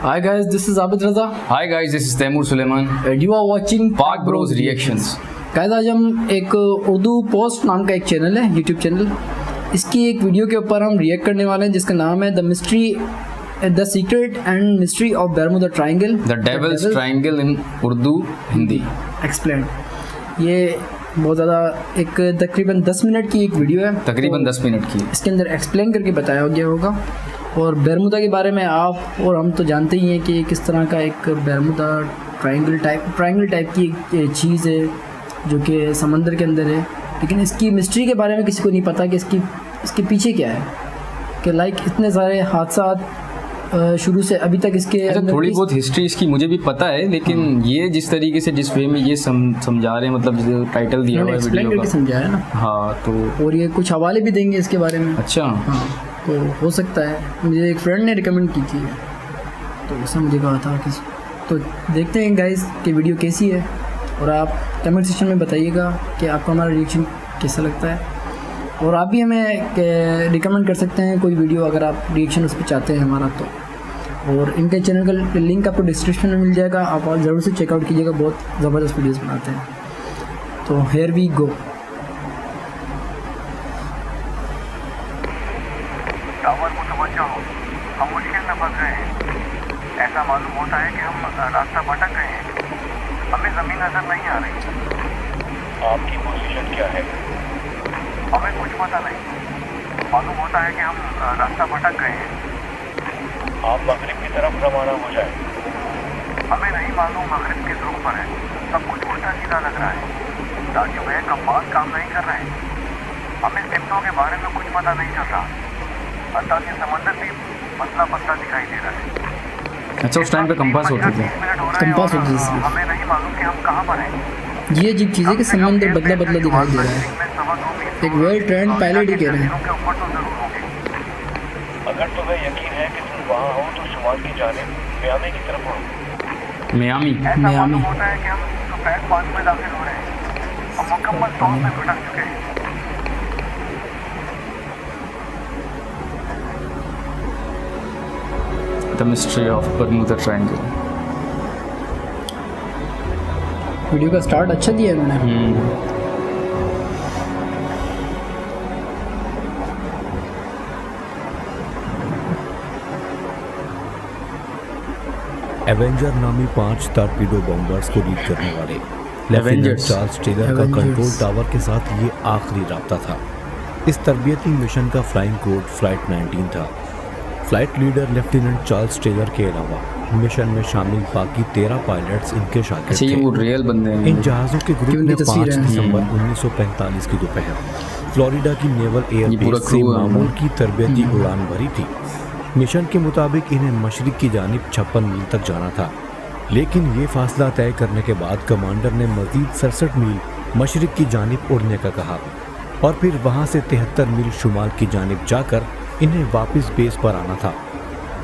Hi guys, this is Abid Raza Hi guys, this is Taimur Suleiman. and you are watching Park Bros Reactions. Guys आज हम एक Urdu post नाम का एक channel है, YouTube channel, इसकी एक वीडियो के ऊपर हम रिएक्ट करने वाले हैं जिसका नाम है the secret and mystery of Bermuda triangle, The Devil's Triangle in Urdu Hindi. Explain. ये बहुत ज़्यादा एक तकरीबन 10 मिनट की एक वीडियो है, तकरीबन 10 मिनट की. इसके अंदर एक्सप्लेन करके बताया गया होगा. और बर्मुदा के बारे में आप और हम तो जानते ही हैं कि ये किस तरह का एक बर्मुदा ट्रायंगल टाइप की एक चीज़ है जो कि समंदर के अंदर है, लेकिन इसकी मिस्ट्री के बारे में किसी को नहीं पता कि इसके पीछे क्या है, कि लाइक इतने सारे हादसा शुरू से अभी तक इसके अंदर थोड़ी बहुत हिस्ट्री इसकी मुझे भी पता है, लेकिन ये जिस तरीके से जिस वे में ये समझा रहे हैं, मतलब जो टाइटल दिया हुआ है एक्सप्लेन वीडियो करके का. समझाया ना. हाँ तो और ये कुछ हवाले भी देंगे इसके बारे में. अच्छा. हाँ तो हो सकता है, मुझे एक फ्रेंड ने रिकमेंड की थी तो उसने मुझे कहा था कि तो देखते हैं गाइस कि वीडियो कैसी है, और आप कमेंट सेक्शन में बताइएगा कि आपको हमारा रिएक्शन कैसा लगता है, और आप भी हमें रिकमेंड कर सकते हैं कोई वीडियो अगर आप रिएक्शन उस पर चाहते हैं हमारा तो. और इनके चैनल का लिंक आपको डिस्क्रिप्शन में मिल जाएगा, आप ज़रूर से चेकआउट कीजिएगा, बहुत ज़बरदस्त वीडियोस बनाते हैं. तो हियर वी गो. टावर को तवज्जो हो, हम मुश्किल में फंस गए हैं. ऐसा मालूम होता है कि हम रास्ता भटक गए हैं. हमें ज़मीन नज़र नहीं आ रही. आपकी पोजीशन क्या है? हमें कुछ पता नहीं. मालूम होता है कि हम रास्ता भटक गए हैं. आप मगरिब की तरफ रवाना हो जाए. हमें नहीं मालूम मगरिब किस रुख पर है. सब कुछ उल्टा सीधा लग रहा है. राजू भैया कंपास काम नहीं कर रहे हैं. हमें सिमटों के बारे में कुछ पता नहीं चल रहा. अतः के समंदर भी पतला पतला दिखाई दे रहा है. अच्छा, उस टाइम पे कंपास होते थे. कंपास होते थे. हमें नहीं मालूम कि हम कहाँ पर हैं. ये अजीब चीज़ है कि समंदर बदला बदला दिखाई दे रहा है. एक वेल ट्रेंड पायलट ही कह रहे हैं. के ऊपर तो जरूर होंगे. अगर तुम्हें यकीन है कि तुम वहाँ हो तो शुमाल की जानिब मियामी की तरफ हो. मियामी. ऐसा मालूम होता है कि हम सफेद पानी में दाखिल हो रहे हैं. हम मुकम्मल तौर पे भटक चुके हैं. The mystery of Bermuda Triangle. Video का स्टार्ट अच्छा दिया है इन्होंने. एवेंजर नामी 5 टॉर्पीडो बॉम्बर्स को लीड करने वाले लेफ्टिनेंट चार्ल्स टेलर का कंट्रोल टावर के साथ ये आखिरी राब्ता था. इस तरबियती मिशन का फ्लाइंग कोड फ्लाइट 19 था. Flight leader lieutenant Charles Taylor के अलावा मिशन में शामिल बाकी 13 पायलट्स इनके शागिर्द अच्छा, ये वो रियल बंदे हैं. इन जहाज़ों के ग्रुप ने 5 दिसंबर 1945 की दोपहर फ्लोरिडा की नेवल एयरबेस से मामूल की तरबियती उड़ान भरी थी. मिशन के मुताबिक इन्हें मशरिक की जानिब 56 मील तक जाना था, लेकिन ये फासला तय करने के बाद कमांडर ने मजीद 67 मील मशरिक की जानिब उड़ने का कहा, और फिर वहाँ से 73 मील शुमाल की जानिब जाकर इन्हें वापस बेस पर आना था.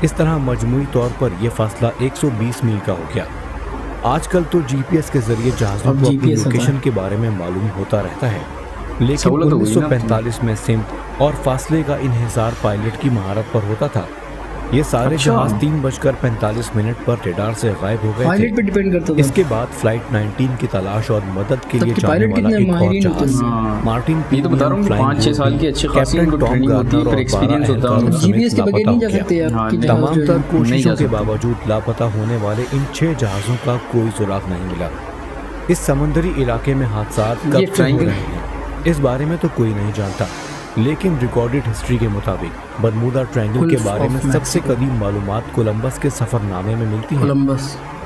इस तरह मजमूई तौर पर यह फासला 120 मील का हो गया. आजकल तो जीपीएस के जरिए जहाज़ों को अपनी लोकेशन के बारे में मालूम होता रहता है, लेकिन 1945 में सिमत और फासले का इन्हिसार पायलट की महारत पर होता था. ये सारे जहाज 3:45 पर रेडार से गायब हो गए थे. पे डिपेंड करता था. इसके बाद फ्लाइट 19 की तलाश और मदद के लिए जाने वाला एक और जहाज मार्टिन ये तो बता रहा हूँ कि 5-6 साल की अच्छी खासी इनको ट्रेनिंग होती है, फिर एक्सपीरियंस होता है. जीपीएस के बगैर नहीं जा सकते यार. तमाम तर कोशिशों के बावजूद लापता होने वाले इन 6 जहाज़ों का कोई सुराग नहीं मिला. इस समुद्री इलाके में हादसा कब से हो रहे हैं इस बारे में तो कोई नहीं जानता, लेकिन रिकॉर्डेड हिस्ट्री के मुताबिक बर्मुदा ट्रायंगल के बारे में सबसे कदीम मालूमात कोलंबस के सफ़रनामे में मिलती हैं.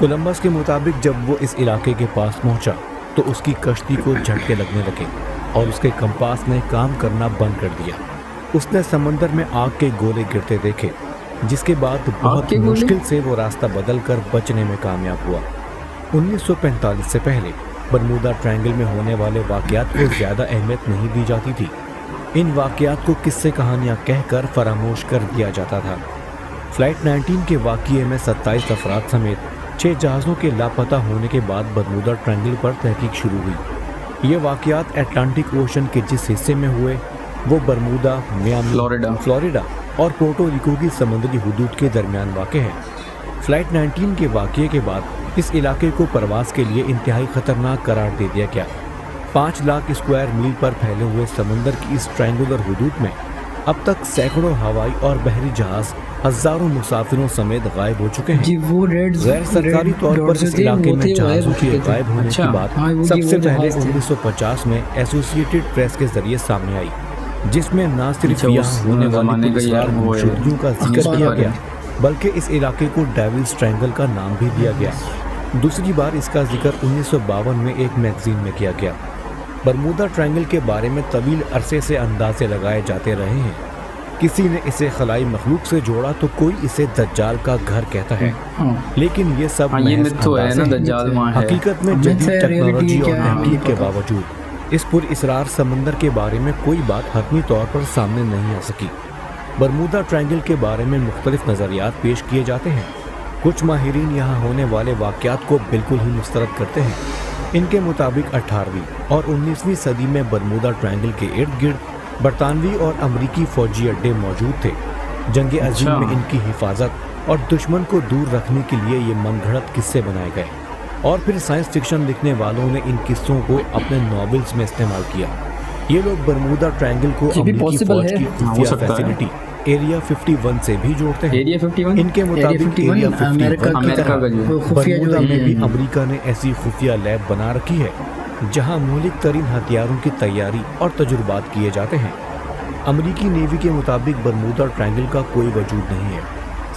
कोलंबस के मुताबिक जब वो इस इलाके के पास पहुंचा तो उसकी कश्ती को झटके लगने लगे और उसके कंपास ने काम करना बंद कर दिया. उसने समंदर में आग के गोले गिरते देखे, जिसके बाद बहुत मुश्किल से वो रास्ता बदल कर बचने में कामयाब हुआ. 1945 से पहले बर्मुदा ट्रायंगल में होने वाले वाक़यात को ज़्यादा अहमियत नहीं दी जाती थी. इन वाक़यात को किस्से कहानियाँ कहकर फरामोश कर दिया जाता था. फ्लाइट 19 के वाक़ये में 27 अफराद समेत 6 जहाज़ों के लापता होने के बाद बर्मुदा ट्रायंगल पर तहकीक शुरू हुई. ये वाक़यात अटलांटिक ओशन के जिस हिस्से में हुए वो बर्मुदा, मियामी, फ्लोरिडा और पोर्टो रिको की समुद्री हुदूद के दरमियान वाक़ है. फ्लाइट 19 के वाक़ये के बाद इस इलाके को प्रवास के लिए इंतहाई खतरनाक करार दे दिया गया। 5 लाख स्क्वायर मील पर फैले हुए समंदर की इस ट्रायंगुलर हुदूद में अब तक सैकड़ों हवाई और बहरी जहाज हजारों मुसाफिरों समेत गायब हो चुके हैं। जी वो रेड गैर सरकारी तौर पर इस इलाके में जहाजों के गायब होने की बात सबसे पहले 1950 में एसोसिएटेड प्रेस के जरिए सामने आई, जिसमें न सिर्फ यहाँ होने वाली गुजरातियों का जिक्र किया गया बल्कि इस इलाके को डेविल्स ट्रायंगल का नाम भी दिया गया। दूसरी बार इसका जिक्र 1952 में एक मैगजीन में किया गया। बरमूदा ट्रायंगल के बारे में तवील अरसे से अंदाजे लगाए जाते रहे हैं। किसी ने इसे खलाई मखलूक से जोड़ा तो कोई इसे दज्जाल का घर कहता है, लेकिन ये सब हकीकत में जदीद टेक्नोलॉजी और तहकीक के बावजूद इस पुरअसरार समंदर के बारे में कोई बात हतमी तौर पर सामने नहीं आ सकी। बरमूदा ट्रायंगल के बारे में मुख्तलिफ नज़रियात पेश किए जाते हैं। कुछ माहिरीन यहाँ होने वाले वाक़यात को बिल्कुल ही मुस्तरद करते हैं। इनके मुताबिक 18वीं और 19वीं सदी में बरमूदा ट्रायंगल के इर्द गिर्द बरतानवी और अमरीकी फौजी अड्डे मौजूद थे। जंग अजीम में इनकी हिफाजत और दुश्मन को दूर रखने के लिए ये मनगढ़ंत किस्से बनाए गए और फिर साइंस फिक्शन लिखने वालों ने इन किस्सों को अपने नॉवेल्स में इस्तेमाल किया। ये लोग बरमूदा ट्रायंगल को अमरीकी फौज की खुफिया फैसिलिटी एरिया 51 से भी जोड़ते हैं। एरिया 51 इनके मुताबिक एरिया 51 की तरह बरमूदा में भी अमेरिका ने ऐसी खुफिया लैब बना रखी है जहां मौलिक तरीन हथियारों की तैयारी और तजुर्बात किए जाते हैं। अमेरिकी नेवी के मुताबिक बरमूदा ट्रायंगल का कोई वजूद नहीं है।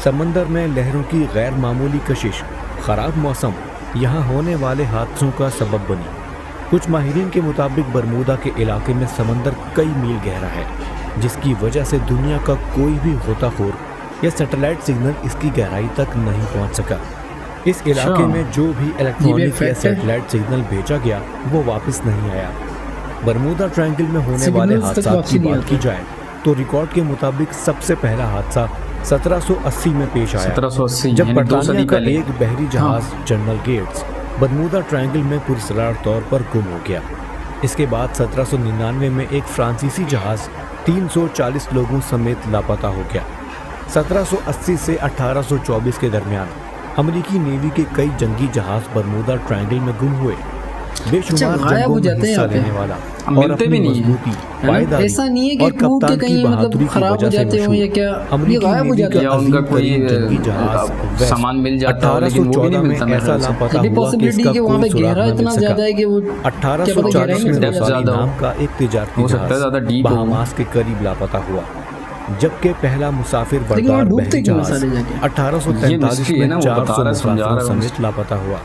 समंदर में लहरों की गैर मामूली कशिश, खराब मौसम यहाँ होने वाले हादसों का सबब बनी। कुछ माहिरीन के मुताबिक बरमूदा के इलाके में समंदर कई मील गहरा है, जिसकी वजह से दुनिया का कोई भी गोताखोर या सैटेलाइट सिग्नल इसकी गहराई तक नहीं पहुंच सका। इस इलाके में जो भी इलेक्ट्रॉनिक या सैटेलाइट सिग्नल भेजा गया वो वापस नहीं आया। बरमूदा ट्रायंगल में होने वाले हादसात की बात की जाए तो रिकॉर्ड के मुताबिक सबसे पहला हादसा 1780 में पेश आया, 1780 जब बरतानिया का एक बहरी जहाज जनरल गेट्स बरमूदा ट्रायंगल में पुरस्कार तौर पर गुम हो गया। इसके बाद 1799 में एक फ्रांसीसी जहाज 340 लोगों समेत लापता हो गया। 1780 से 1824 के दरमियान अमेरिकी नेवी के कई जंगी जहाज बरमूदा ट्रायंगल में गुम हुए। बेशुमार जंगों में हिस्सा लेने वाला और अपनी मजबूती, पायदारी ऐसा नहीं है कि और कप्तान की बहादुरी की खराब हो वजह से जाते हो या क्या अमेरिकी नेवी का उनका कोई जंगी जहाज सामान मिल जाता है, लेकिन वो भी नहीं 1814 मिलता में ऐसा लापता हुआ कि पॉसिबिलिटी इसका कि वहाँ पे कोई सुराग गहरा न मिल इतना ज्यादा है सका। कि वो 1840 में डेप्थ रोसाली ज्यादा हो। नाम का एक तिजारती हो सकता है ज्यादा जहाज डीप हो। बहामास के करीब लापता हुआ, जबकि पहला मुसाफिर लेकिन वहाँ बरदार डूबते बहरी क्यों जहाज सारे जाके? 1843 है में ना, वो 400 बता रहा है, समझा मुसाफिरों रहा है समेत लापता हुआ।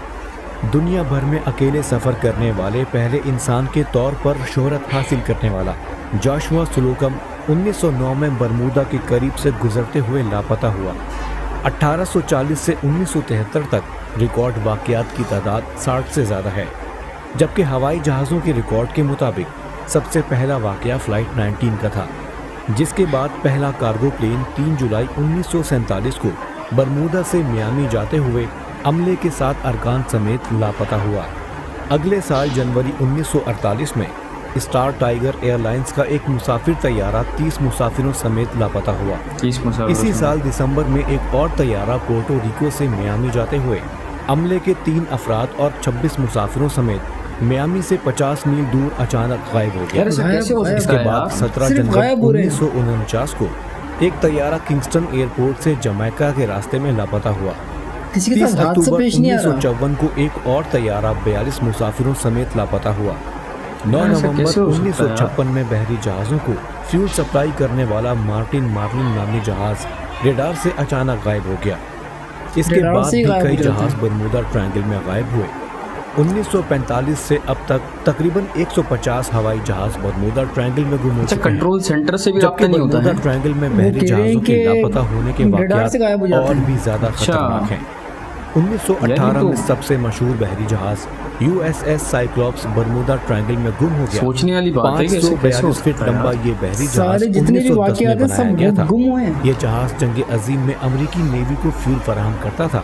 दुनिया भर में अकेले सफर करने वाले पहले इंसान के तौर पर शोहरत हासिल करने वाला जोशुआ स्लोकम 1909 में बरमूदा के करीब से गुजरते हुए लापता हुआ। 1840 से 1973 तक रिकॉर्ड वाक़यात की तादाद 60 से ज़्यादा है, जबकि हवाई जहाज़ों के रिकॉर्ड के मुताबिक सबसे पहला वाक़या फ़्लाइट 19 का था, जिसके बाद पहला कार्गो प्लेन 3 जुलाई 1947 को बरमूदा से मियामी जाते हुए अमले के साथ अरकान समेत लापता हुआ। अगले साल जनवरी 1948 में स्टार टाइगर एयरलाइंस का एक मुसाफिर तैयारा 30 मुसाफिरों समेत लापता हुआ। इसी साल दिसंबर में एक और तैयारा पोर्टो रिको से मियामी जाते हुए अमले के 3 अफराद और 26 मुसाफिरों समेत मियामी से 50 मील दूर अचानक गायब हो गया। इसके बाद 17 जनवरी 1949 को एक तैयारा किंगस्टन एयरपोर्ट से जमैका के रास्ते में लापता हुआ। किसी के 30 साथ हाथ से अक्टूबर पेश नहीं आ रहा। 1954 को एक और तैयारा 42 मुसाफिरों समेत लापता हुआ। 9 नवंबर 1956 में बहरी जहाज़ों को फ्यूल सप्लाई करने वाला मार्टिन मार्लिन नामी जहाज रेडार से अचानक गायब हो गया। इसके रेडार बाद से भी गायब कई हो जाते जहाज हैं। बरमूदा ट्रायंगल में गायब हुए। 1945 से अब तक तकरीबन 150 हवाई जहाज बरमूदा ट्रायंगल में गुम हो अच्छा, चुके हैं। कंट्रोल सेंटर से भी जबकि रब्ता नहीं होता बरमूदा है। ट्रायंगल में वो बहरी कह रहे हैं जहाज़ों के कि लापता होने के रेडार से गायब हो वाक़यात जाते और हैं। भी ज़्यादा अच्छा। खतरनाक हैं। 1918 तो- में सबसे मशहूर बहरी जहाज USS साइक्लॉप्स बरमूदा ट्रायंगल में गुम हो गया। सोचने वाली बात है कि ऐसे कैसे 542 हो फीट सकता है लंबा यार? ये बहरी जहाज सारे जितने भी 1910 में वाक़यात हैं बनाया सब गया था। गुम हुए हैं। ये जहाज जंग अजीम में अमेरिकी नेवी को फ्यूल फराहम करता था।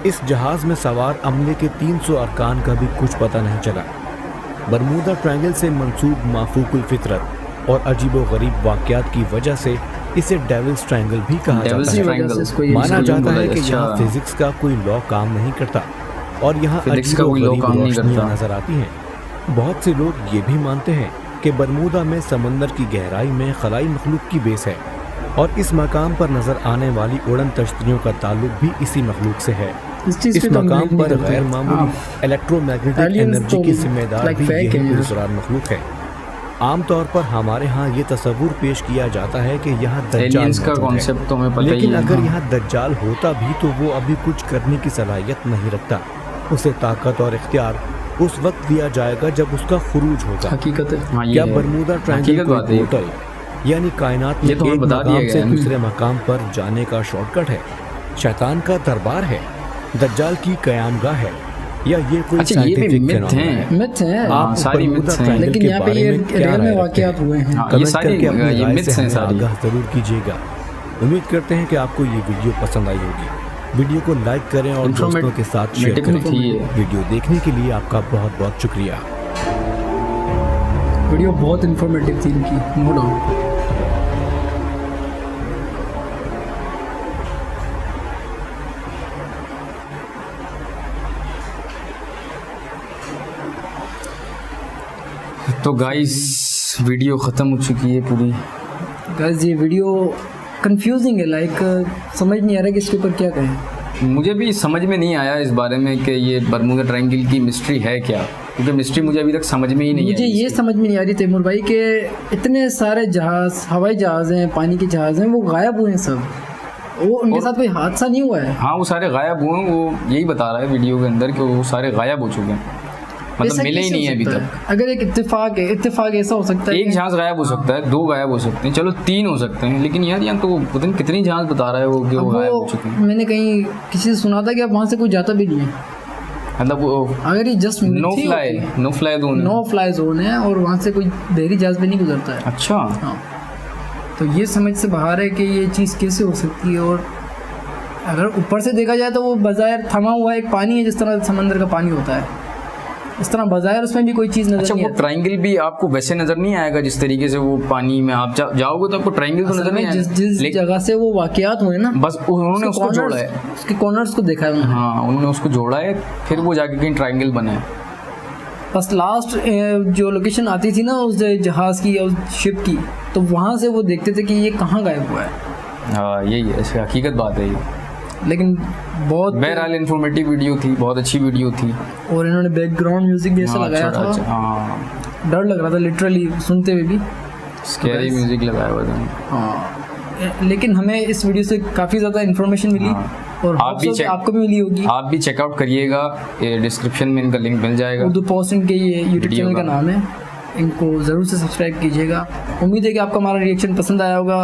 इस जहाज में सवार अमले के 300 अरकान का भी कुछ पता नहीं चला। बरमूदा ट्रायंगल से मंसूब माफूकुल फितरत और अजीबो गरीब वाक़यात की वजह से इसे डेविल्स ट्रायंगल भी कहा Devil's जाता है। Triangle। इसको ये माना इसको जाता बोला है कि अच्छा। यहाँ फिजिक्स का कोई लॉ काम नहीं करता और यहाँ फिजिक्स का कोई लॉ अजीबो-गरीब काम नहीं रोशनियाँ करता। नजर आती हैं। बहुत से लोग ये भी मानते हैं कि बरमूदा में समंदर की गहराई में खलाई मखलूक की बेस है और इस मकाम पर नजर आने वाली उड़न तश्तियों का ताल्लुक भी इसी मखलूक से है। इस चीज़ इस पे तो हम मकाम बिलीव नहीं पर करते। गैर मामूली हाँ। इलेक्ट्रोमैग्नेटिक Aliens एनर्जी तो की जिम्मेदार like भी fake यही हैं यार। पुरस्कार मखलूक है। आमतौर पर हमारे यहाँ ये तस्वुर पेश किया जाता है कि यहाँ दज्जाल एलियंस का मौजूद है। कॉन्सेप्ट तो हमें पता ही लेकिन है। अगर हाँ। यहाँ दज्जाल होता भी तो वो अभी कुछ करने की सलाहियत नहीं रखता। उसे ताकत और इख्तियार उस वक्त दिया जाएगा जब उसका खुरूज होगा। हकीकत है। हाँ, ये क्या है। बरमूदा ट्रायंगल हकीकत बात है कोई ये। पोर्टल यानी कायनात में ये तो हमें एक बता दिया मकाम गया से है ना। दूसरे मकाम पर जाने का शॉर्टकट है? शैतान का दरबार है? दज्जाल की कयामगाह है? या ये कोई अच्छा, ये भी साइंटिफिक मिथ फिनोमेना है? हैं। मिथ है। हाँ, सारी बरमूदा मिथ्स हैं। ट्रायंगल लेकिन के यहाँ पे बारे ये में क्या रियल में राय रखते वाकयात हैं? हुए हैं। हाँ, ये कमेंट सारी करके अपनी ये राय मिथ्स से हैं हमें सारी। आगाह जरूर कीजिएगा। उम्मीद करते हैं कि आपको ये वीडियो पसंद आई होगी। वीडियो को लाइक करें और दोस्तों के साथ शेयर Informative करें। थी ये। वीडियो देखने के लिए आपका बहुत बहुत शुक्रिया। वीडियो बहुत इंफॉर्मेटिव थी इनकी, नो डाउट। तो गाइस वीडियो ख़त्म हो चुकी है पूरी। गाइस ये वीडियो कंफ्यूजिंग है, लाइक समझ नहीं आ रहा कि इसके ऊपर क्या कहें। मुझे भी समझ में नहीं आया इस बारे में कि ये बरमूदा ट्रायंगल की मिस्ट्री है क्या, क्योंकि मिस्ट्री मुझे अभी तक समझ में ही नहीं मुझे आई ये इसकी। समझ में नहीं आ रही तैमूर भाई कि इतने सारे जहाज, हवाई जहाज हैं, पानी के जहाज हैं, वो गायब हुए हैं सब। वो उनके साथ कोई हादसा नहीं हुआ है। हाँ, वो सारे गायब हुए हैं। वो यही बता रहा है वीडियो के अंदर कि वो सारे गायब हो चुके हैं, मतलब ऐसा मिले ही कैसे नहीं हो है अभी सकता तक। है? अगर एक इत्तेफाक है, इत्तेफाक ऐसा हो सकता है एक जहाज गायब हो सकता है, 2 गायब हो सकते हैं, चलो 3 हो सकते हैं, लेकिन यार यहाँ तो पता नहीं कितनी जहाज बता रहा है वो कि अब वो गायब हो चुके हैं। मैंने कहीं किसी से सुना था कि अब वहाँ से कोई जाता भी नहीं है। मतलब वो अगर ये जस्ट नो फ्लाई जोन है। नो फ्लाई जोन है और वहाँ से कोई बहरी जहाज भी नहीं गुजरता है। अच्छा, हाँ, तो ये समझ से बाहर है कि ये चीज़ कैसे हो सकती है। और अगर ऊपर से देखा जाए तो वो बज़ाहिर थमा हुआ एक पानी है, जिस तरह समंदर का पानी होता है, इस तरह बज़ाहिर उसमें भी कोई चीज़ नजर अच्छा, नहीं वो आती। ट्रायंगल भी आपको वैसे नजर नहीं आएगा जिस तरीके से वो पानी में आप जाओगे तो आपको ट्रायंगल तो असल नजर नहीं में जिस आएगा, जिस लेकिन जगह से वो वाकयात हुए ना, बस उन्होंने उसको जोड़ा है। उसके कॉर्नर्स को देखा है उन्होंने। हाँ, उन्होंने उसको जोड़ा है, फिर वो जाके कहीं ट्रायंगल बना है। बस लास्ट जो लोकेशन आती थी ना उस जहाज़ की या उस शिप की, तो वहाँ से वो देखते थे कि ये कहाँ गायब हुआ है। हाँ, यही है, ऐसे हकीकत बात है ये। लेकिन बहुत बहरहाल इन्फॉर्मेटिव वीडियो थी, बहुत अच्छी वीडियो थी। और इन्होंने बैकग्राउंड म्यूजिक भी ऐसा हाँ, लगाया अच्छा, था, हाँ, डर लग रहा था लिटरली सुनते हुए भी। स्कैरी म्यूजिक लगाया हुआ था। हाँ, लेकिन हमें इस वीडियो से काफ़ी ज़्यादा इन्फॉर्मेशन मिली। हाँ। और आप भी check- आपको भी मिली होगी। आप भी चेकआउट करिएगा, ये डिस्क्रिप्शन में इनका लिंक मिल जाएगा। उर्दू पोस्ट इनके ये यूट्यूब वीडियो चैनल का का। नाम है, इनको ज़रूर से सब्सक्राइब कीजिएगा। उम्मीद है कि आपको हमारा रिएक्शन पसंद आया होगा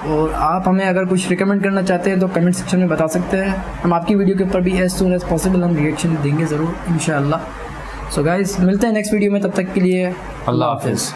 और आप हमें अगर कुछ रिकमेंड करना चाहते हैं तो कमेंट सेक्शन में बता सकते हैं। हम आपकी वीडियो के ऊपर भी एज सून एज पॉसिबल हम रिएक्शन देंगे ज़रूर इंशाअल्लाह। सो गाइस, मिलते हैं नेक्स्ट वीडियो में, तब तक के लिए अल्लाह हाफिज़।